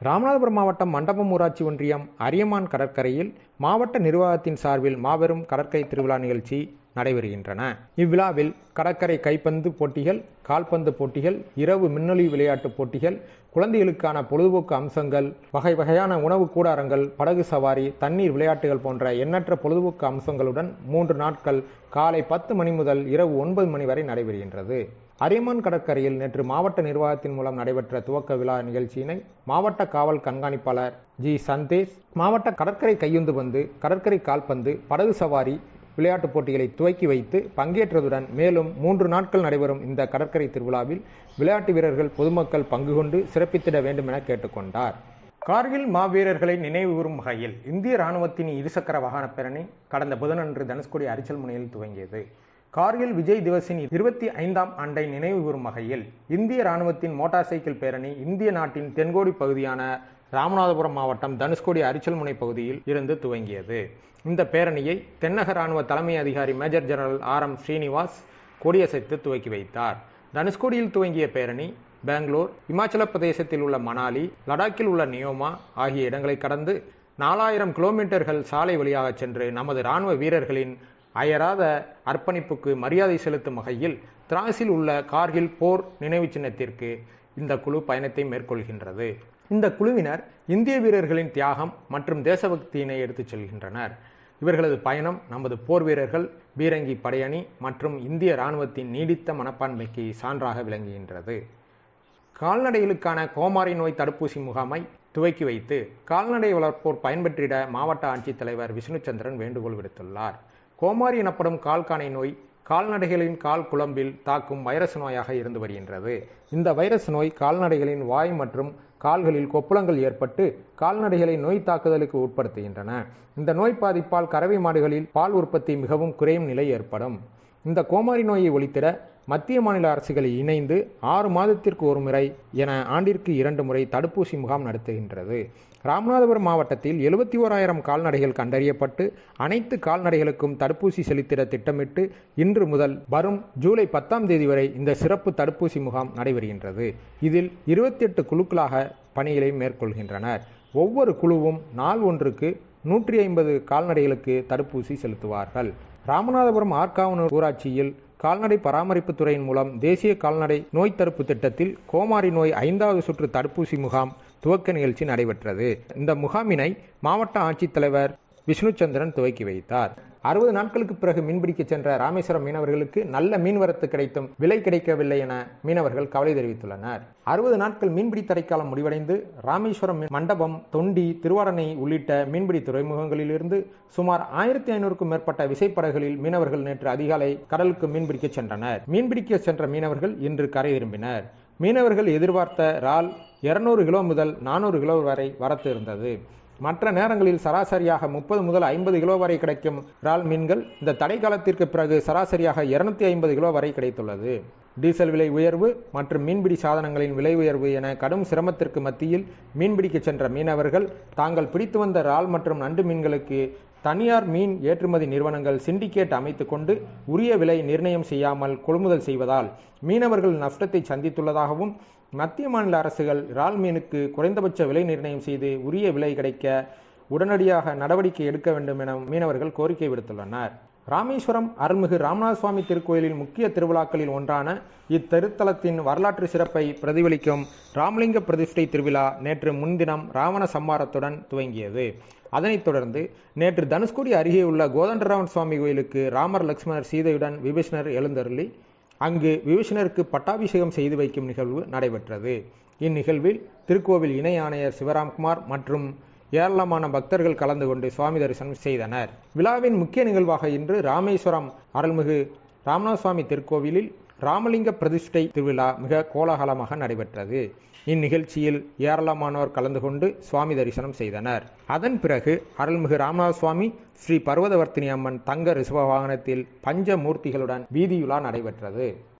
ராமநாதபுரம் மாவட்டம் மண்டபம் ஊராட்சி ஒன்றியம் அரியமான் கடற்கரையில் மாவட்ட நிர்வாகத்தின் சார்பில் மாபெரும் கடற்கரை திருவிழா நிகழ்ச்சி நடைபெறுகின்றன. இவ்விழாவில் கடற்கரை கைப்பந்து போட்டிகள், கால்பந்து போட்டிகள், இரவு மின்னொலி விளையாட்டு போட்டிகள், குழந்தைகளுக்கான பொழுதுபோக்கு அம்சங்கள், வகை வகையான உணவு கூடாரங்கள், படகு சவாரி, தண்ணீர் விளையாட்டுகள் போன்ற எண்ணற்ற பொழுதுபோக்கு அம்சங்களுடன் 3 நாட்கள் காலை 10 மணி முதல் இரவு 9 மணி வரை நடைபெறுகின்றது. அரியமான் கடற்கரையில் நேற்று மாவட்ட நிர்வாகத்தின் மூலம் நடைபெற்ற துவக்க விழா நிகழ்ச்சியினை மாவட்ட காவல் கண்காணிப்பாளர் ஜி. சந்தேஷ், மாவட்ட கடற்கரை கையுந்து பந்து, கடற்கரை கால்பந்து, படகு சவாரி விளையாட்டுப் போட்டிகளை துவக்கி வைத்து பங்கேற்றதுடன் மேலும் 3 நாட்கள் நடைபெறும் இந்த கடற்கரை திருவிழாவில் விளையாட்டு வீரர்கள், பொதுமக்கள் பங்கு கொண்டு சிறப்பித்திட வேண்டும் என கேட்டுக்கொண்டார். கார்கில் மாவீரர்களை நினைவுகூரும் வகையில் இந்திய ராணுவத்தின் இருசக்கர வாகன பேரணி கடந்த புதனன்று தனுஷ்கோடி அரிச்சல் முனையில் துவங்கியது. கார்கில் விஜய் திவஸின் 25ஆம் ஆண்டை நினைவுகூரும் வகையில் இந்திய ராணுவத்தின் மோட்டார் சைக்கிள் பேரணி இந்திய நாட்டின் தென்கோடி பகுதியான ராமநாதபுரம் மாவட்டம் தனுஷ்கோடி அரிச்சல் முனை பகுதியில் இருந்து துவங்கியது. இந்த பேரணியை தென்னக ராணுவ தலைமை அதிகாரி மேஜர் ஜெனரல் RM ஸ்ரீனிவாஸ் கொடியசைத்து துவக்கி வைத்தார். தனுஷ்கோடியில் துவங்கிய பேரணி பெங்களூர், இமாச்சல பிரதேசத்தில் உள்ள மணாலி, லடாக்கில் உள்ள நியோமா ஆகிய இடங்களை கடந்து 4000 கிலோமீட்டர்கள் சாலை வழியாக சென்று நமது ராணுவ வீரர்களின் அயராத அர்ப்பணிப்புக்கு மரியாதை செலுத்தும் வகையில் திராஸில் உள்ள கார்கில் போர் நினைவு சின்னத்திற்கு இந்த குழு பயணத்தை மேற்கொள்கின்றது. இந்த குழுவினர் இந்திய வீரர்களின் தியாகம் மற்றும் தேசபக்தியினை எடுத்துச் செல்கின்றனர். இவர்களது பயணம் நமது போர் வீரர்கள், பீரங்கி படையணி மற்றும் இந்திய இராணுவத்தின் நீடித்த மனப்பான்மைக்கு சான்றாக விளங்குகின்றது. கால்நடைகளுக்கான கோமாரி நோய் தடுப்பூசி முகாமை துவக்கி வைத்து கால்நடை வளர்ப்போர் பயன்பெற்றிட மாவட்ட ஆட்சித்தலைவர் விஷ்ணுச்சந்திரன் வேண்டுகோள் விடுத்துள்ளார். கோமாரி எனப்படும் கால்காணை நோய் கால்நடைகளின் கால் குழம்பில் தாக்கும் வைரஸ் நோயாக இருந்து வருகின்றது. இந்த வைரஸ் நோய் கால்நடைகளின் வாய் மற்றும் கால்களில் கொப்புளங்கள் ஏற்பட்டு கால்நடைகளை நோய் தாக்குதலுக்கு உட்படுத்துகின்றன. இந்த நோய் பாதிப்பால் கறவை மாடுகளில் பால் உற்பத்தி மிகவும் குறையும் நிலை ஏற்படும். இந்த கோமாரி நோயை ஒழித்திட மத்திய மாநில அரசுகள் இணைந்து 6 மாதத்திற்கு ஒரு முறை என ஆண்டிற்கு 2 முறை தடுப்பூசி முகாம் நடத்துகின்றது. ராமநாதபுரம் மாவட்டத்தில் 71,000 கால்நடைகள் கண்டறியப்பட்டு அனைத்து கால்நடைகளுக்கும் தடுப்பூசி செலுத்திட திட்டமிட்டு இன்று முதல் வரும் ஜூலை 10ஆம் தேதி வரை இந்த சிறப்பு தடுப்பூசி முகாம் நடைபெறுகின்றது. இதில் 28 குழுக்களாக பணிகளை மேற்கொள்கின்றனர். ஒவ்வொரு குழுவும் நாள் ஒன்றுக்கு 150 கால்நடைகளுக்கு தடுப்பூசி செலுத்துவார்கள். ராமநாதபுரம் ஆர்காவனூர் ஊராட்சியில் கால்நடை பராமரிப்பு துறையின் மூலம் தேசிய கால்நடை நோய் தடுப்பு திட்டத்தில் கோமாரி நோய் 5வது சுற்று தடுப்பூசி முகாம் துவக்க நிகழ்ச்சி நடைபெற்றது. இந்த முகாமினை மாவட்ட ஆட்சித்தலைவர் விஷ்ணுச்சந்திரன் துவக்கி வைத்தார். 60 நாட்களுக்கு பிறகு மீன்பிடிக்க சென்ற ராமேஸ்வரம் மீனவர்களுக்கு நல்ல மீன்வரத்து கிடைத்தும் விலை கிடைக்கவில்லை என மீனவர்கள் கவலை தெரிவித்துள்ளனர். 60 நாட்கள் மீன்பிடி தடைக்காலம் முடிவடைந்து ராமேஸ்வரம், மண்டபம், தொண்டி, திருவாடனை உள்ளிட்ட மீன்பிடி துறைமுகங்களிலிருந்து சுமார் 1500க்கும் மேற்பட்ட விசைப்படகுகளில் மீனவர்கள் நேற்று அதிகாலை கடலுக்கு மீன்பிடிக்க சென்றனர். மீன்பிடிக்க சென்ற மீனவர்கள் இன்று கரை திரும்பினர். மீனவர்கள் எதிர்பார்த்த இறால் 200 கிலோ முதல் 400 கிலோ வரை வரத்து இருந்தது. மற்ற நேரங்களில் சராசரியாக 30 முதல் 50 கிலோ வரை கிடைக்கும் இறால் மீன்கள் இந்த தடை காலத்திற்கு பிறகு சராசரியாக 250 கிலோ வரை கிடைத்துள்ளது. டீசல் விலை உயர்வு மற்றும் மீன்பிடி சாதனங்களின் விலை உயர்வு என கடும் சிரமத்திற்கு மத்தியில் மீன்பிடிக்க சென்ற மீனவர்கள் தாங்கள் பிடித்து வந்த இறால் மற்றும் நண்டு மீன்களுக்கு தனியார் மீன் ஏற்றுமதி நிறுவனங்கள் சிண்டிகேட் அமைத்துக் கொண்டு உரிய விலை நிர்ணயம் செய்யாமல் கொள்முதல் செய்வதால் மீனவர்கள் நஷ்டத்தை சந்தித்துள்ளதாகவும் மத்திய மாநில அரசுகள் இறால் மீனுக்கு குறைந்தபட்ச விலை நிர்ணயம் செய்து உரிய விலை கிடைக்க உடனடியாக நடவடிக்கை எடுக்க வேண்டும் என மீனவர்கள் கோரிக்கை விடுத்துள்ளனர். ராமேஸ்வரம் அருள்மிகு ராமநாத சுவாமி திருக்கோயிலின் முக்கிய திருவிழாக்களில் ஒன்றான இத்திருத்தலத்தின் வரலாற்று சிறப்பை பிரதிபலிக்கும் ராமலிங்க பிரதிஷ்டை திருவிழா நேற்று முன்தினம் ராவண சம்மாரத்துடன் துவங்கியது. அதனைத் தொடர்ந்து நேற்று தனுஷ்கோடி அருகே உள்ள கோதண்டராமன் சுவாமி கோயிலுக்கு ராமர், லட்சுமணர், சீதையுடன் விபீஷணர் எழுந்தருளி அங்கு விபீஷணருக்கு பட்டாபிஷேகம் செய்து வைக்கும் நிகழ்வு நடைபெற்றது. இந்நிகழ்வில் திருக்கோவில் இணை ஆணையர் சிவராம்குமார் மற்றும் ஏராளமான பக்தர்கள் கலந்து கொண்டு சுவாமி தரிசனம் செய்தனர். விழாவின் முக்கிய நிகழ்வாக இன்று ராமேஸ்வரம் அருள்மிகு ராமநாத சுவாமி திருக்கோவிலில் ராமலிங்க பிரதிஷ்டை திருவிழா மிக கோலாகலமாக நடைபெற்றது. இந்நிகழ்ச்சியில் ஏராளமானோர் கலந்து கொண்டு சுவாமி தரிசனம் செய்தனர். அதன் பிறகு அருள்மிகு ராமநாத சுவாமி ஸ்ரீ பர்வதவர்த்தினி அம்மன் தங்க ரிஷப வாகனத்தில் பஞ்ச மூர்த்திகளுடன் வீதியுலா நடைபெற்றது.